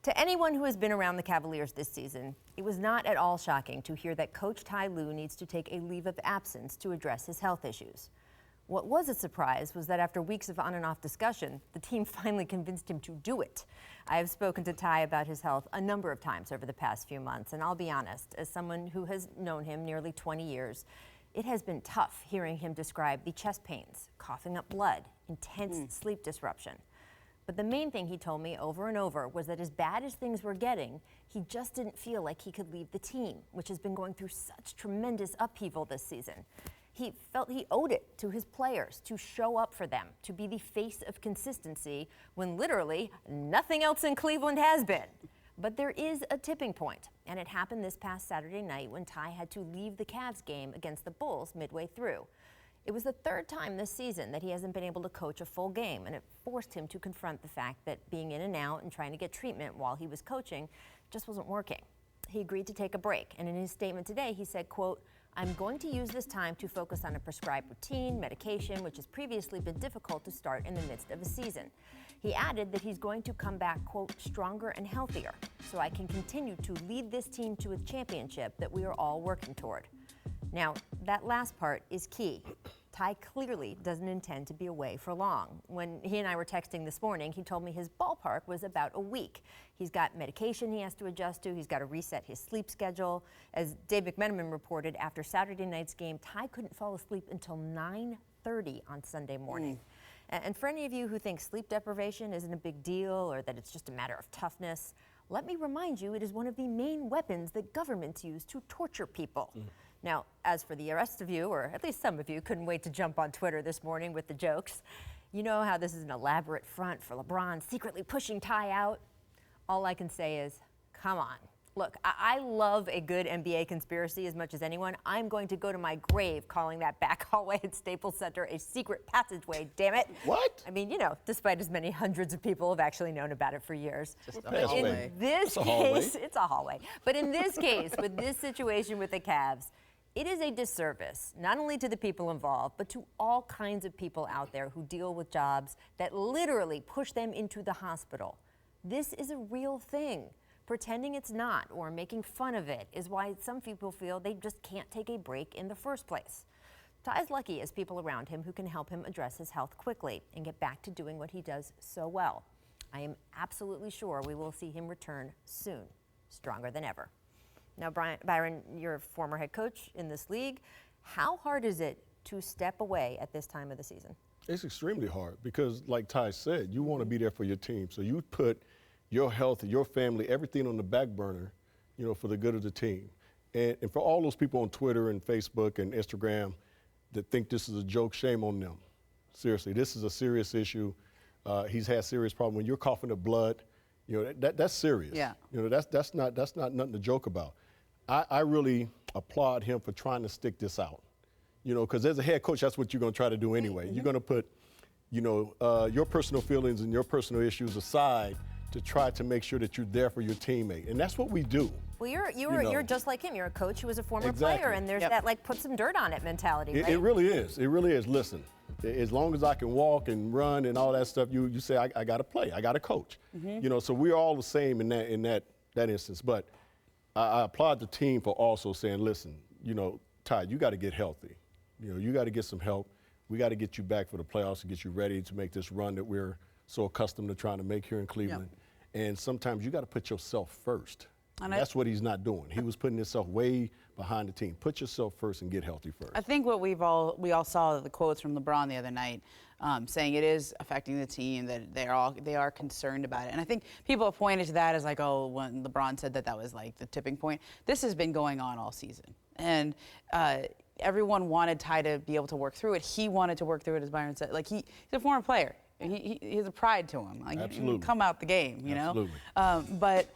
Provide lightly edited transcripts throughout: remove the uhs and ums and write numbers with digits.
To anyone who has been around the Cavaliers this season, it was not at all shocking to hear that Coach Tyronn Lue needs to take a leave of absence to address his health issues. What was a surprise was that after weeks of on and off discussion, the team finally convinced him to do it. I have spoken to Ty about his health a number of times over the past few months, and I'll be honest, as someone who has known him nearly 20 years, it has been tough hearing him describe the chest pains, coughing up blood, intense sleep disruption. But the main thing he told me over and over was that as bad as things were getting, he just didn't feel like he could leave the team, which has been going through such tremendous upheaval this season. He felt he owed it to his players to show up for them, to be the face of consistency when literally nothing else in Cleveland has been. But there is a tipping point, and it happened this past Saturday night when Ty had to leave the Cavs game against the Bulls midway through. It was the third time this season that he hasn't been able to coach a full game, and it forced him to confront the fact that being in and out and trying to get treatment while he was coaching just wasn't working. He agreed to take a break, and in his statement today, he said, quote, "I'm going to use this time to focus on a prescribed routine, medication, which has previously been difficult to start in the midst of a season." He added that he's going to come back, quote, "stronger and healthier, so I can continue to lead this team to a championship that we are all working toward." Now, that last part is key. Ty clearly doesn't intend to be away for long. When he and I were texting this morning, he told me his ballpark was about a week. He's got medication he has to adjust to. He's got to reset his sleep schedule. As Dave McMenamin reported, after Saturday night's game, Ty couldn't fall asleep until 9:30 on Sunday morning. And for any of you who think sleep deprivation isn't a big deal or that it's just a matter of toughness, let me remind you it is one of the main weapons that governments use to torture people. Now, as for the rest of you, or at least some of you, couldn't wait to jump on Twitter this morning with the jokes. You know how this is an elaborate front for LeBron secretly pushing Ty out? All I can say is, come on. Look, I love a good NBA conspiracy as much as anyone. I'm going to go to my grave calling that back hallway at Staples Center a secret passageway, damn it. What? I mean, you know, despite as many hundreds of people have actually known about it for years. Just a hallway. In this case, it's a hallway. But in this case, with this situation with the Cavs, it is a disservice, not only to the people involved, but to all kinds of people out there who deal with jobs that literally push them into the hospital. This is a real thing. Pretending it's not or making fun of it is why some people feel they just can't take a break in the first place. Ty's lucky he has people around him who can help him address his health quickly and get back to doing what he does so well. I am absolutely sure we will see him return soon, stronger than ever. Now, Byron, you're a former head coach in this league. How hard is it to step away at this time of the season? It's extremely hard because, like Ty said, you want to be there for your team. So you put your health, your family, everything on the back burner, you know, for the good of the team. And for all those people on Twitter and Facebook and Instagram that think this is a joke, shame on them. Seriously, this is a serious issue. He's had serious problems. When you're coughing up blood, you know, that's serious. Yeah. You know, that's not nothing to joke about. I really applaud him for trying to stick this out. You know, because as a head coach, that's what you're going to try to do anyway. You're going to put, you know, your personal feelings and your personal issues aside to try to make sure that you're there for your teammate. And that's what we do. Well, you're just like him. You're a coach who was a former Exactly. player, and there's that, like, put some dirt on it mentality, right? It really is. It really is. Listen, as long as I can walk and run and all that stuff, you say, I got to play. I got to coach. You know, so we're all the same in that instance. But I applaud the team for also saying, listen, you know, Ty, you got to get healthy. You know, you got to get some help. We got to get you back for the playoffs and get you ready to make this run that we're so accustomed to trying to make here in Cleveland. And sometimes you got to put yourself first. And that's what he's not doing. He was putting himself way behind the team. Put yourself first and get healthy first. I think what we all saw the quotes from LeBron the other night, saying it is affecting the team, that they are concerned about it. And I think people have pointed to that as like, oh, when LeBron said that was like the tipping point. This has been going on all season, and everyone wanted Ty to be able to work through it. He wanted to work through it, as Byron said. Like he's a former player. He has a pride to him. Like, he can come out the game, you know. But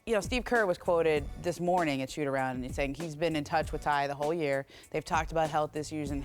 you know, Steve Kerr was quoted this morning at shoot-around and saying he's been in touch with Ty the whole year. They've talked about health issues, and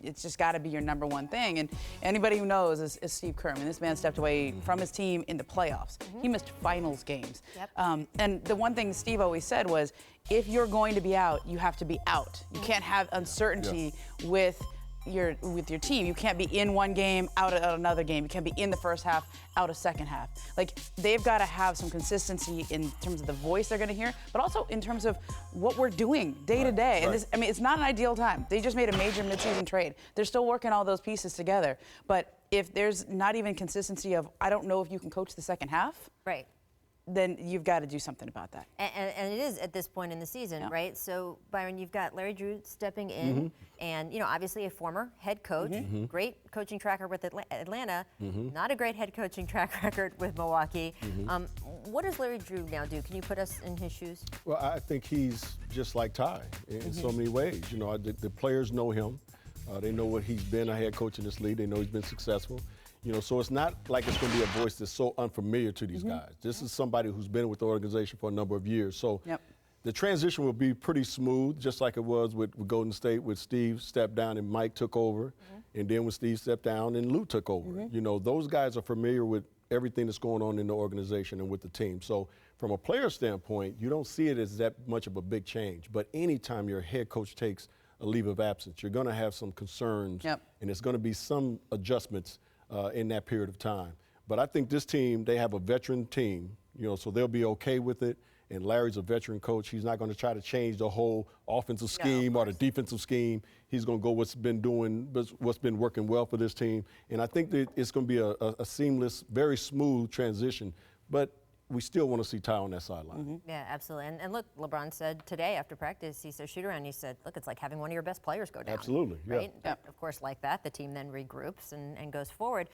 it's just got to be your number one thing. And anybody who knows is Steve Kerr. I mean, this man stepped away from his team in the playoffs. He missed finals games. And the one thing Steve always said was, if you're going to be out, you have to be out. You can't have uncertainty with with your team. You can't be in one game, out another game. You can't be in the first half, out a second half. Like, they've got to have some consistency in terms of the voice they're going to hear, but also in terms of what we're doing day to day. And this, I mean, it's not an ideal time. They just made a major midseason trade. They're still working all those pieces together. But if there's not even consistency of, I don't know if you can coach the second half. Right. Then you've got to do something about that. And it is at this point in the season, Yeah. right? So, Byron, you've got Larry Drew stepping in, and, you know, obviously a former head coach, great coaching track record with Atlanta, not a great head coaching track record with Milwaukee. What does Larry Drew now do? Can you put us in his shoes? Well, I think he's just like Ty in so many ways. You know, the players know him. They know what he's been a head coach in this league. They know he's been successful. You know, so it's not like it's going to be a voice that's so unfamiliar to these guys. This is somebody who's been with the organization for a number of years. So the transition will be pretty smooth, just like it was with Golden State, with Steve stepped down and Mike took over, and then when Steve stepped down and Lue took over. You know, those guys are familiar with everything that's going on in the organization and with the team. So from a player standpoint, you don't see it as that much of a big change. But anytime your head coach takes a leave of absence, you're going to have some concerns, and there's going to be some adjustments in that period of time. But I think this team, they have a veteran team, you know, so they'll be okay with it. And Larry's a veteran coach. He's not going to try to change the whole offensive scheme or the defensive scheme. He's going to go what's been working well for this team. And I think that it's going to be a seamless, very smooth transition. But we still want to see Ty on that sideline. Yeah, absolutely. And look, LeBron said today after practice, he said, shoot around. He said, look, it's like having one of your best players go down. Absolutely, yeah. Right? Of course, like that, the team then regroups and goes forward.